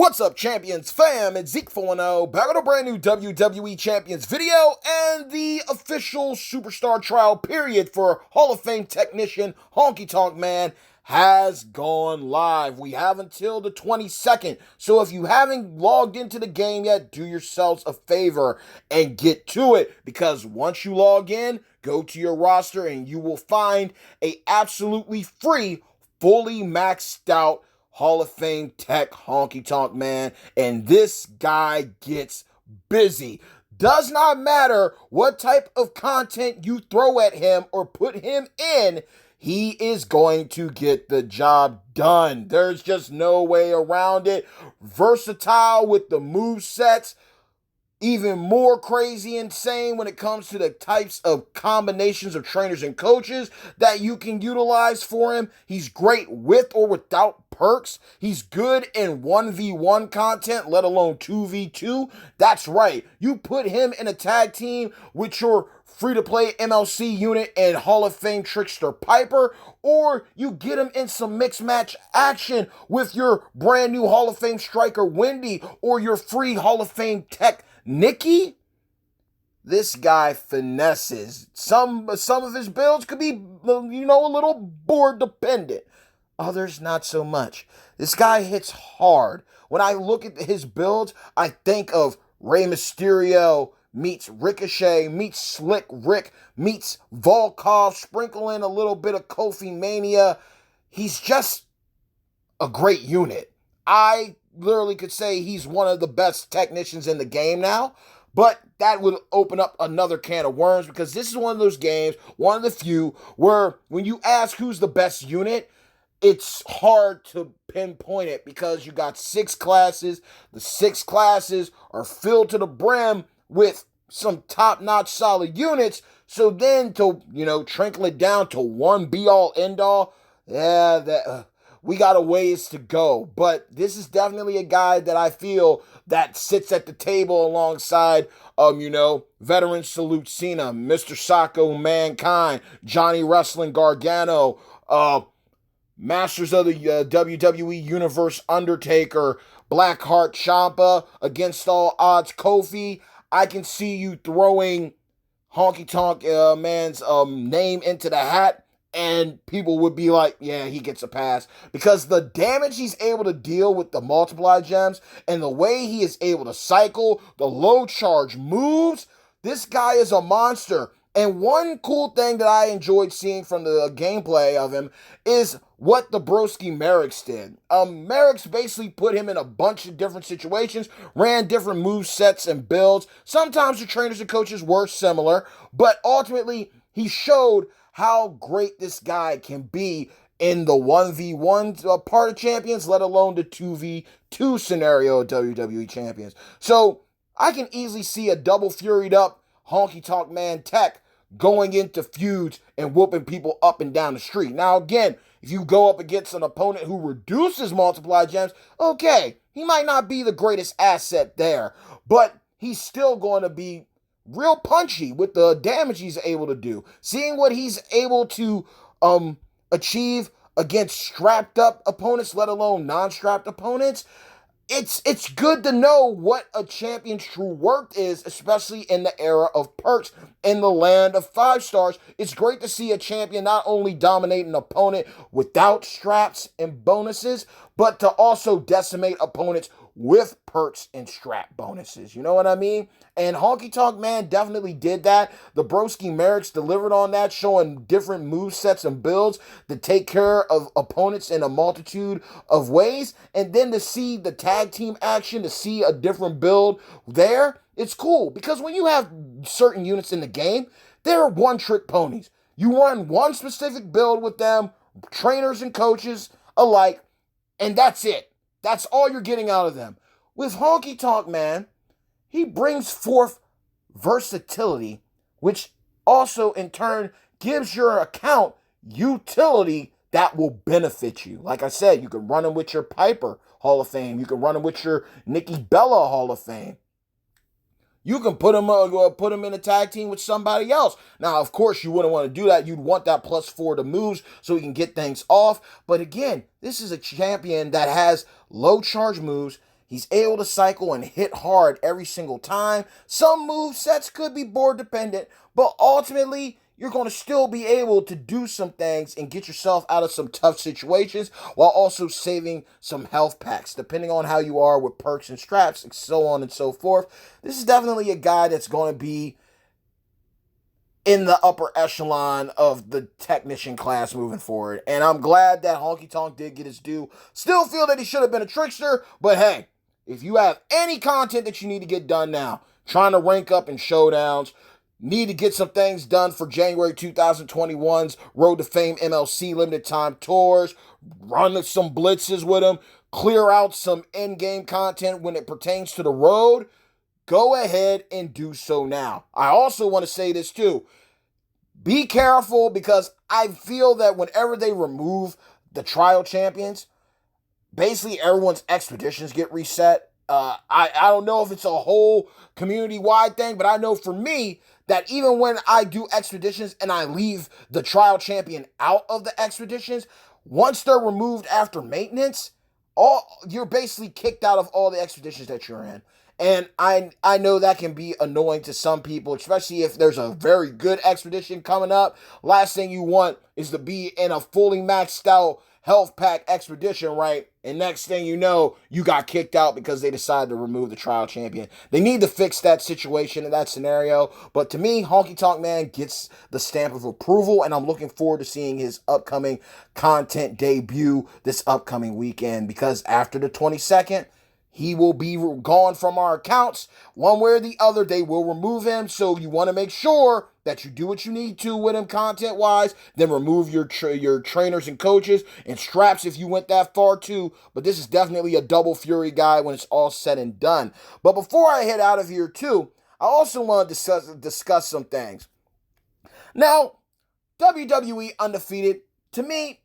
What's up, Champions fam? It's Zeke 410 back with a brand new WWE Champions video and the official superstar trial period for Hall of Fame technician Honky Tonk Man has gone live. We have until the 22nd. So if you haven't logged into the game yet, do yourselves a favor and get to it, because once you log in, go to your roster and you will find a absolutely free, fully maxed out Hall of Fame tech Honky Tonk Man, and this guy gets busy. Does not matter what type of content you throw at him or put him in, he is going to get the job done. There's just no way around it. Versatile with the move sets. Even more crazy insane when it comes to the types of combinations of trainers and coaches that you can utilize for him. He's great with or without perks. He's good in 1v1 content, let alone 2v2. That's right. You put him in a tag team with your free-to-play MLC unit and Hall of Fame trickster Piper, or you get him in some mixed match action with your brand new Hall of Fame striker Wendy or your free Hall of Fame tech Nikki. This guy finesses. Some of his builds could be, a little board dependent. Others not so much. This guy hits hard. When I look at his builds, I think of Rey Mysterio meets Ricochet, meets Slick Rick, meets Volkov, sprinkle in a little bit of Kofi Mania. He's just a great unit. I literally could say he's one of the best technicians in the game now, but that would open up another can of worms, because this is one of those games, one of the few, where when you ask who's the best unit, it's hard to pinpoint it, because you got 6 classes. The 6 classes are filled to the brim with some top-notch solid units. So then to, trickle it down to one be-all, end-all, we got a ways to go. But this is definitely a guy that I feel that sits at the table alongside, Veteran Salute Cena, Mr. Socko Mankind, Johnny Wrestling Gargano, Masters of the WWE Universe Undertaker, Blackheart Ciampa, Against All Odds Kofi. I can see you throwing Honky Tonk Man's name into the hat, and people would be like, yeah, he gets a pass. Because the damage he's able to deal with the multiply gems and the way he is able to cycle the low charge moves, this guy is a monster. And one cool thing that I enjoyed seeing from the gameplay of him is what the broski Merrick's did. Merrick's basically put him in a bunch of different situations, ran different move sets and builds. Sometimes the trainers and coaches were similar, but ultimately he showed how great this guy can be in the 1v1 part of Champions, let alone the 2v2 scenario of WWE Champions. So I can easily see a double furied up Honky Tonk Man tech going into feuds and whooping people up and down the street. Now, again, if you go up against an opponent who reduces multiply gems, okay, he might not be the greatest asset there, but he's still going to be real punchy with the damage he's able to do. Seeing what he's able to achieve against strapped up opponents, let alone non-strapped opponents, it's good to know what a champion's true worth is, especially in the era of perks in the land of 5 stars. It's great to see a champion not only dominate an opponent without straps and bonuses, but to also decimate opponents with perks and strap bonuses. You know what I mean? And Honky Tonk Man definitely did that. The broski Merrick's delivered on that, showing different move sets and builds to take care of opponents in a multitude of ways. And then to see the tag team action, to see a different build there, it's cool. Because when you have certain units in the game, they're one-trick ponies. You run one specific build with them, trainers and coaches alike, and that's it. That's all you're getting out of them. With Honky Tonk Man, he brings forth versatility, which also in turn gives your account utility that will benefit you. Like I said, you can run him with your Piper Hall of Fame. You can run him with your Nikki Bella Hall of Fame. You can put him in a tag team with somebody else. Now, of course, you wouldn't want to do that. You'd want that +4 to moves so he can get things off. But again, this is a champion that has low charge moves. He's able to cycle and hit hard every single time. Some move sets could be board dependent, but ultimately, you're going to still be able to do some things and get yourself out of some tough situations while also saving some health packs, depending on how you are with perks and straps and so on and so forth. This is definitely a guy that's going to be in the upper echelon of the technician class moving forward. And I'm glad that Honky Tonk did get his due. Still feel that he should have been a trickster, but hey, if you have any content that you need to get done now, trying to rank up in showdowns, need to get some things done for January 2021's Road to Fame MLC limited time tours, run some blitzes with them, clear out some in-game content when it pertains to the road, go ahead and do so now. I also want to say this too. Be careful, because I feel that whenever they remove the trial champions, basically everyone's expeditions get reset. I don't know if it's a whole community-wide thing, but I know for me that even when I do expeditions and I leave the trial champion out of the expeditions, once they're removed after maintenance, you're basically kicked out of all the expeditions that you're in. And I know that can be annoying to some people, especially if there's a very good expedition coming up. Last thing you want is to be in a fully maxed out health pack expedition, right? And next thing you know, you got kicked out because they decided to remove the trial champion. They need to fix that situation in that scenario. But to me, Honky Tonk Man gets the stamp of approval, and I'm looking forward to seeing his upcoming content debut this upcoming weekend, because after the 22nd, he will be gone from our accounts. One way or the other, they will remove him. So you want to make sure that you do what you need to with him content-wise. Then remove your trainers and coaches and straps if you went that far too. But this is definitely a double Fury guy when it's all said and done. But before I head out of here too, I also want to discuss some things. Now, WWE Undefeated, to me,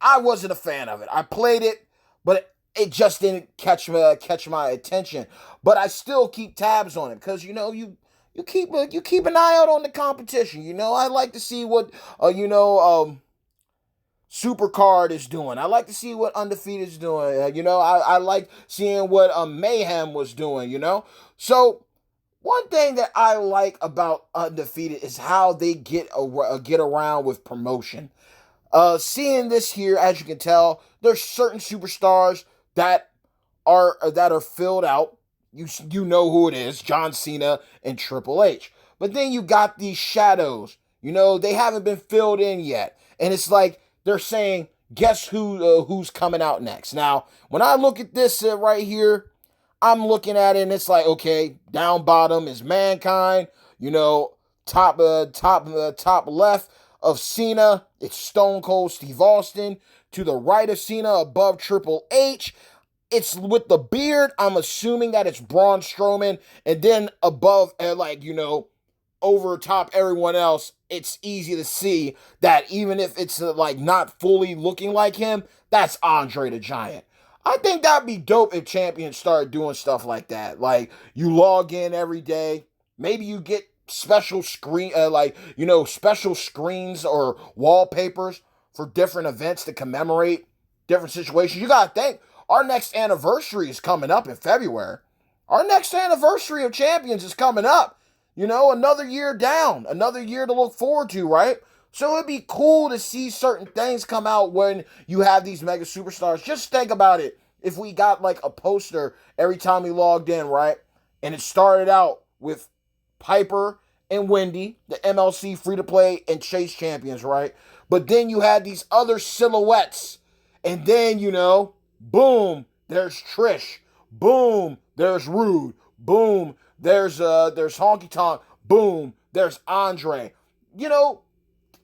I wasn't a fan of it. I played it, but it just didn't catch my attention. But I still keep tabs on it, because you keep an eye out on the competition. I like to see what Supercard is doing. I like to see what Undefeated is doing. I like seeing what Mayhem was doing. So one thing that I like about Undefeated is how they get around with promotion. Seeing this here, as you can tell, there's certain superstars that are filled out. You know who it is, John Cena and Triple H. But then you got these shadows. They haven't been filled in yet. And it's like they're saying, guess who's coming out next. Now, when I look at this right here, I'm looking at it and it's like, okay, down bottom is Mankind. Top left of Cena, it's Stone Cold Steve Austin. To the right of Cena, above Triple H, it's with the beard. I'm assuming that it's Braun Strowman. And then above, over top everyone else, it's easy to see that even if it's not fully looking like him, that's Andre the Giant. I think that'd be dope if champions started doing stuff like that. Like, you log in every day. Maybe you get special special screens or wallpapers for different events to commemorate different situations. You gotta think, our next anniversary is coming up in February. Our next anniversary of Champions is coming up. Another year down, another year to look forward to, right? So it'd be cool to see certain things come out when you have these mega superstars. Just think about it. If we got a poster every time we logged in, right? And it started out with Piper and Wendy, the MLC free-to-play and Chase champions, right? But then you had these other silhouettes. And then, boom, there's Trish. Boom, there's Rude. Boom, there's Honky Tonk. Boom, there's Andre.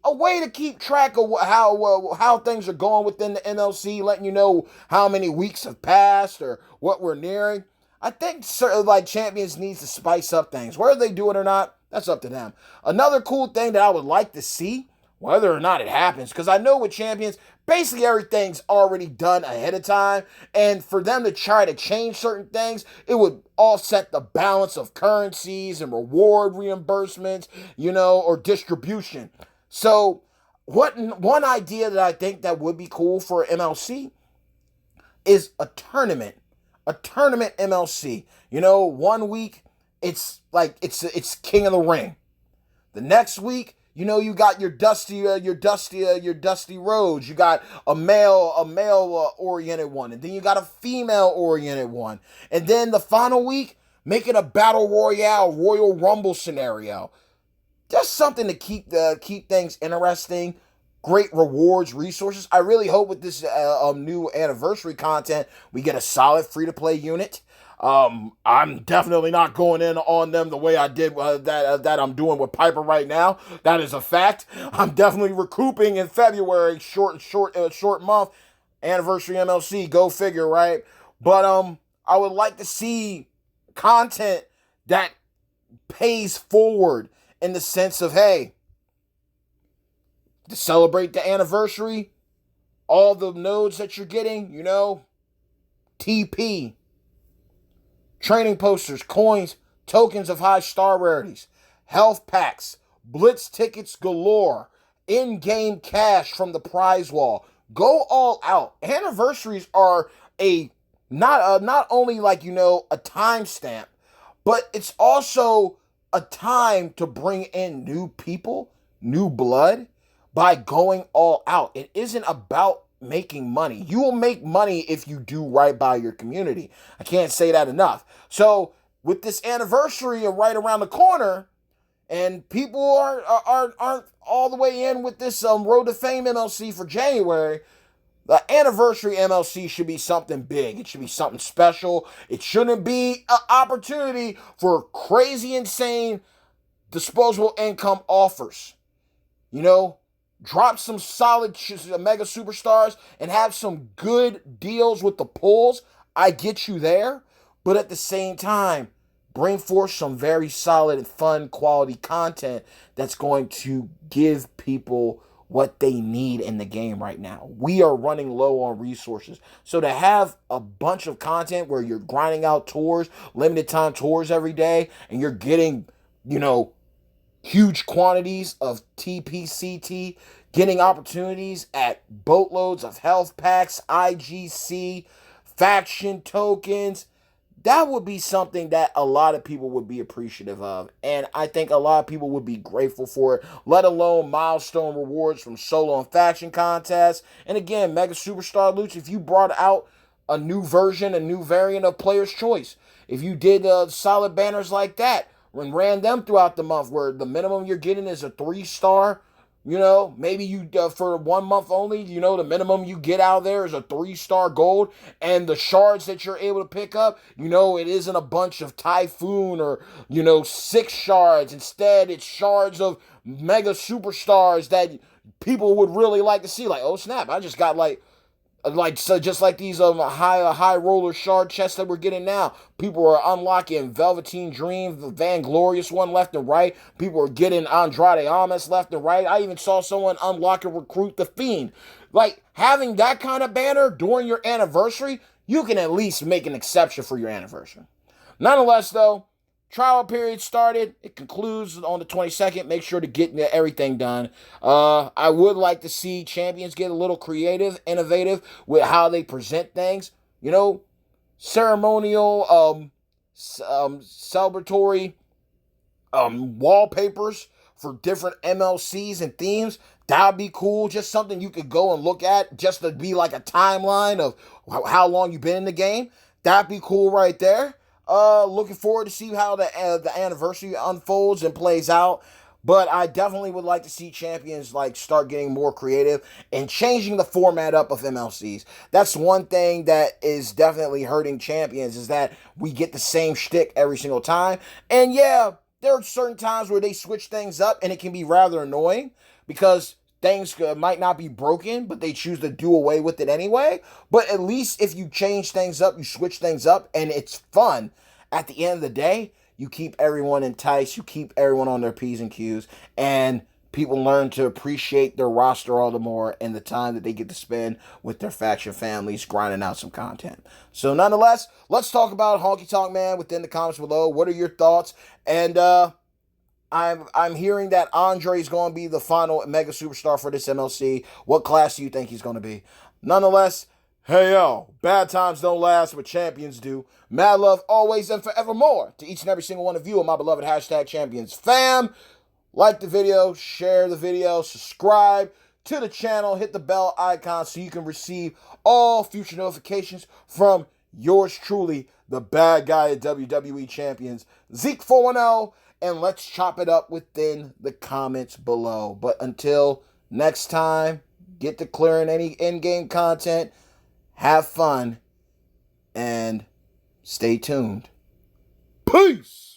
A way to keep track of how things are going within the MLC, letting you know how many weeks have passed or what we're nearing. I think champions needs to spice up things. Whether they do it or not, that's up to them. Another cool thing that I would like to see, whether or not it happens, because I know with champions, basically everything's already done ahead of time, and for them to try to change certain things, it would offset the balance of currencies and reward reimbursements, or distribution. So, one idea that I think that would be cool for MLC is a tournament a tournament MLC. You know, one week it's like it's King of the Ring. The next week, you know, you got your Dusty Rhodes. You got a male oriented one, and then you got a female oriented one, and then the final week, make it a battle royale, Royal Rumble scenario. Just something to keep things interesting. Great rewards, resources. I really hope with this new anniversary content, we get a solid free-to-play unit. I'm definitely not going in on them the way I did that I'm doing with Piper right now. That is a fact. I'm definitely recouping in February. Short month. Anniversary MLC. Go figure, right? But I would like to see content that pays forward in the sense of, hey, to celebrate the anniversary, all the nodes that you're getting, you know, TP, training posters, coins, tokens of high star rarities, health packs, blitz tickets galore, in-game cash from the prize wall. Go all out. Anniversaries are not only like, you know, a timestamp, but it's also a time to bring in new people, new blood, by going all out. It isn't about making money. You will make money if you do right by your community. I can't say that enough. So with this anniversary right around the corner, and people aren't all the way in with this Road to Fame MLC for January, the anniversary MLC should be something big. It should be something special. It shouldn't be an opportunity for crazy, insane disposable income offers. You know, drop some solid mega superstars and have some good deals with the pulls. I get you there. But at the same time, bring forth some very solid and fun quality content that's going to give people what they need in the game right now. We are running low on resources. So to have a bunch of content where you're grinding out tours, limited time tours every day, and you're getting, you know, huge quantities of TPCT, getting opportunities at boatloads of health packs, IGC, faction tokens, that would be something that a lot of people would be appreciative of. And I think a lot of people would be grateful for it, let alone milestone rewards from solo and faction contests. And again, Mega Superstar Loots, if you brought out a new version, a new variant of Player's Choice, if you did solid banners like that, and ran them throughout the month where the minimum you're getting is a 3-star, you know, maybe you for 1 month only, you know, the minimum you get out of there is a 3-star gold, and the shards that you're able to pick up, you know, it isn't a bunch of Typhoon or, you know, 6 shards. Instead, it's shards of mega superstars that people would really like to see. Like, oh snap, I just got so just like these high roller shard chests that we're getting now. People are unlocking Velveteen Dream, the Vanglorious one left and right. People are getting Andrade Almas left and right. I even saw someone unlock and recruit the Fiend. Like, having that kind of banner during your anniversary, you can at least make an exception for your anniversary. Nonetheless, though, trial period started. It concludes on the 22nd. Make sure to get everything done. I would like to see champions get a little creative, innovative with how they present things. You know, ceremonial, celebratory wallpapers for different MLCs and themes. That'd be cool. Just something you could go and look at just to be like a timeline of how long you've been in the game. That'd be cool right there. Looking forward to see how the anniversary unfolds and plays out. But I definitely would like to see champions like start getting more creative and changing the format up of MLCs. That's one thing that is definitely hurting champions, is that we get the same shtick every single time. And yeah, there are certain times where they switch things up and it can be rather annoying because things might not be broken, but they choose to do away with it anyway. But at least if you change things up, you switch things up, and it's fun, at the end of the day, you keep everyone enticed, you keep everyone on their P's and Q's, and people learn to appreciate their roster all the more and the time that they get to spend with their faction families grinding out some content. So nonetheless, let's talk about Honky Tonk Man within the comments below. What are your thoughts? And I'm hearing that Andre is going to be the final Mega Superstar for this MLC. What class do you think he's going to be? Nonetheless, Hey yo, bad times don't last, but champions do. Mad love always and forevermore to each and every single one of you and my beloved hashtag champions fam. Like the video, share the video, subscribe to the channel, hit the bell icon so you can receive all future notifications from yours truly, the bad guy at WWE Champions, Zeke410, and let's chop it up within the comments below. But until next time, get to clearing any in-game content, have fun, and stay tuned. Peace!